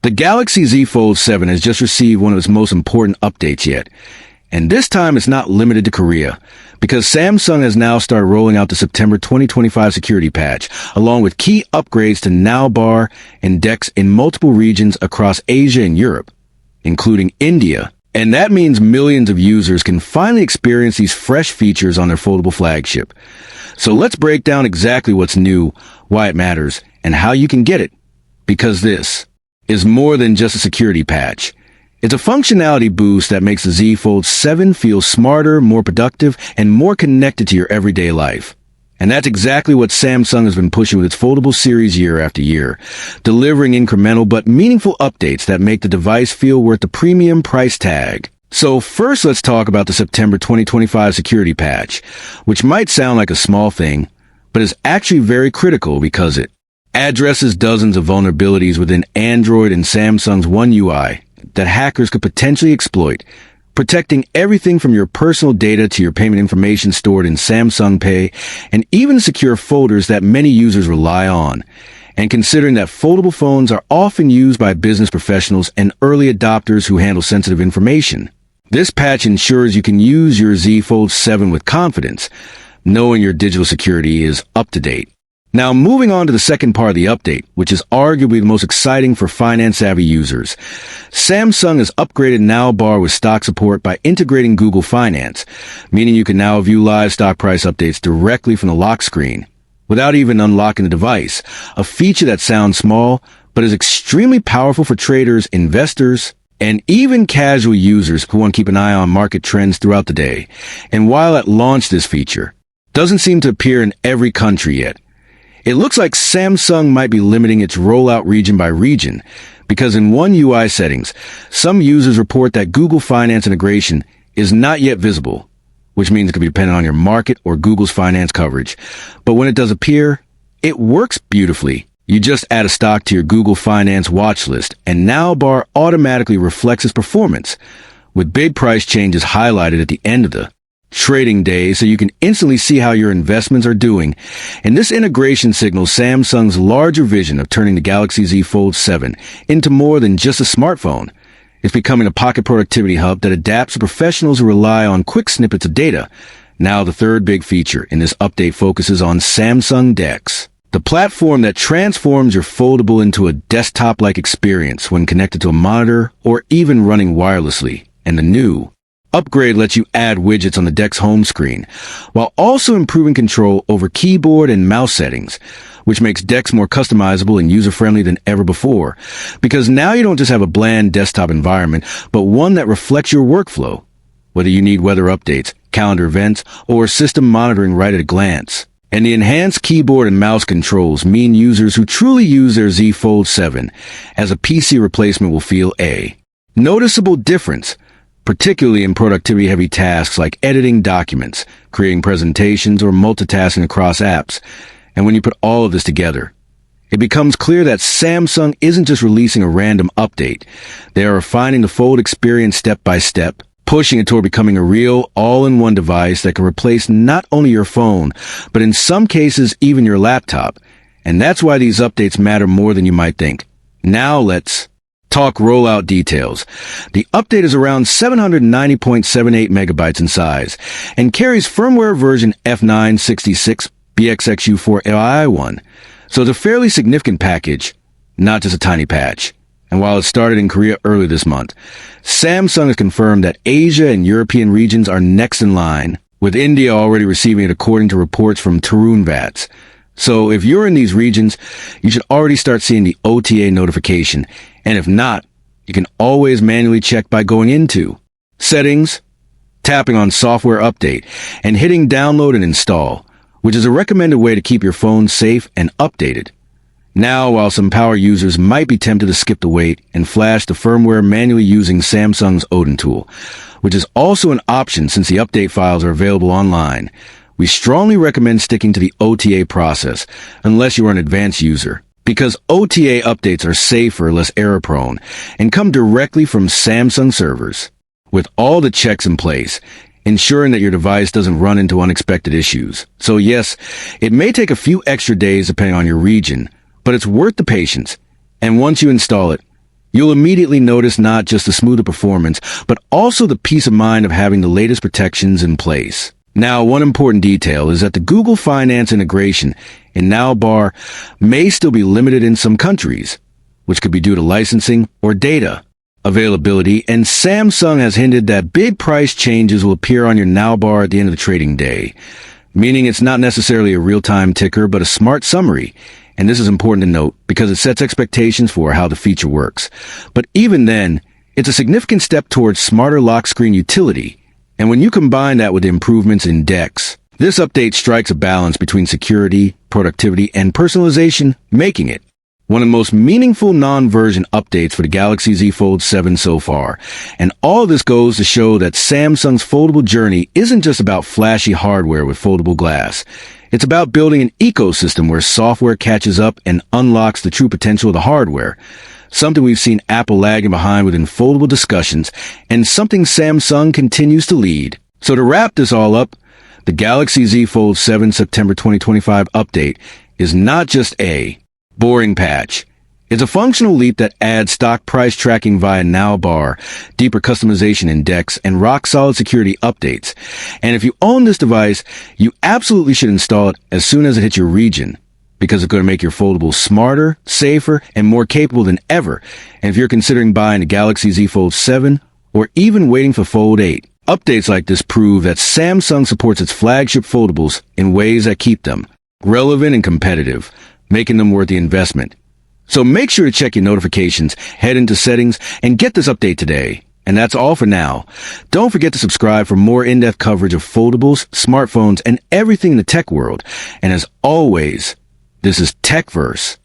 The Galaxy Z Fold 7 has just received one of its most important updates yet. And this time it's not limited to Korea, because Samsung has now started rolling out the September 2025 security patch, along with key upgrades to Now Bar and DeX in multiple regions across Asia and Europe, including India. And that means millions of users can finally experience these fresh features on their foldable flagship. So let's break down exactly what's new, why it matters, and how you can get it. Because this is more than just a security patch. It's a functionality boost that makes the Z Fold 7 feel smarter, more productive, and more connected to your everyday life. And that's exactly what Samsung has been pushing with its foldable series year after year, delivering incremental but meaningful updates that make the device feel worth the premium price tag. So first, let's talk about the September 2025 security patch, which might sound like a small thing, but is actually very critical because it addresses dozens of vulnerabilities within Android and Samsung's One UI that hackers could potentially exploit, protecting everything from your personal data to your payment information stored in Samsung Pay, and even secure folders that many users rely on. And considering that foldable phones are often used by business professionals and early adopters who handle sensitive information, this patch ensures you can use your Z Fold 7 with confidence, knowing your digital security is up to date. Now, moving on to the second part of the update, which is arguably the most exciting for finance-savvy users. Samsung has upgraded Now Bar with stock support by integrating Google Finance, meaning you can now view live stock price updates directly from the lock screen, without even unlocking the device, a feature that sounds small, but is extremely powerful for traders, investors, and even casual users who want to keep an eye on market trends throughout the day. And while at launch this feature doesn't seem to appear in every country yet, it looks like Samsung might be limiting its rollout region by region, because in One UI settings, some users report that Google Finance integration is not yet visible, which means it could be dependent on your market or Google's finance coverage. But when it does appear, it works beautifully. You just add a stock to your Google Finance watch list, and Now Bar automatically reflects its performance, with big price changes highlighted at the end of the trading day so you can instantly see how your investments are doing. And this integration signals Samsung's larger vision of turning the Galaxy Z Fold 7 into more than just a smartphone. It's becoming a pocket productivity hub that adapts to professionals who rely on quick snippets of data. Now, the third big feature in this update focuses on Samsung DeX, the platform that transforms your foldable into a desktop-like experience when connected to a monitor or even running wirelessly. And the new upgrade lets you add widgets on the DeX home screen, while also improving control over keyboard and mouse settings, which makes DeX more customizable and user-friendly than ever before. Because now you don't just have a bland desktop environment, but one that reflects your workflow, whether you need weather updates, calendar events, or system monitoring right at a glance. And the enhanced keyboard and mouse controls mean users who truly use their Z Fold 7 as a PC replacement will feel a noticeable difference, particularly in productivity-heavy tasks like editing documents, creating presentations, or multitasking across apps. And when you put all of this together, it becomes clear that Samsung isn't just releasing a random update. They are refining the Fold experience step by step, pushing it toward becoming a real, all-in-one device that can replace not only your phone, but in some cases, even your laptop. And that's why these updates matter more than you might think. Now let's talk rollout details. The update is around 790.78 megabytes in size and carries firmware version F966 BXXU4AI1. So it's a fairly significant package, not just a tiny patch. And while it started in Korea early this month, Samsung has confirmed that Asia and European regions are next in line, with India already receiving it according to reports from Tarun Vats. So if you're in these regions, you should already start seeing the OTA notification. And if not, you can always manually check by going into Settings, tapping on Software Update, and hitting Download and Install, which is a recommended way to keep your phone safe and updated. Now, while some power users might be tempted to skip the wait and flash the firmware manually using Samsung's Odin tool, which is also an option since the update files are available online, we strongly recommend sticking to the OTA process unless you are an advanced user, because OTA updates are safer, less error-prone, and come directly from Samsung servers, with all the checks in place, ensuring that your device doesn't run into unexpected issues. So yes, it may take a few extra days depending on your region, but it's worth the patience. And once you install it, You'll immediately notice not just the smoother performance, but also the peace of mind of having the latest protections in place. Now, one important detail is that the Google Finance integration in Nowbar may still be limited in some countries, which could be due to licensing or data availability, and Samsung has hinted that big price changes will appear on your Nowbar at the end of the trading day, meaning it's not necessarily a real-time ticker, but a smart summary. And this is important to note because it sets expectations for how the feature works. But even then, it's a significant step towards smarter lock screen utility. And when you combine that with the improvements in DeX, this update strikes a balance between security, productivity, and personalization, making it one of the most meaningful non-version updates for the Galaxy Z Fold 7 so far. And all this goes to show that Samsung's foldable journey isn't just about flashy hardware with foldable glass. It's about building an ecosystem where software catches up and unlocks the true potential of the hardware. Something we've seen Apple lagging behind within foldable discussions, and something Samsung continues to lead. So to wrap this all up, the Galaxy Z Fold 7 September 2025 update is not just a boring patch. It's a functional leap that adds stock price tracking via Nowbar, deeper customization in DeX, and rock-solid security updates. And if you own this device, you absolutely should install it as soon as it hits your region, because it's going to make your foldables smarter, safer, and more capable than ever. And if you're considering buying the Galaxy Z Fold 7, or even waiting for Fold 8, updates like this prove that Samsung supports its flagship foldables in ways that keep them relevant and competitive, making them worth the investment. So make sure to check your notifications, head into settings, and get this update today. And that's all for now. Don't forget to subscribe for more in-depth coverage of foldables, smartphones, and everything in the tech world. And as always, this is TechVerse.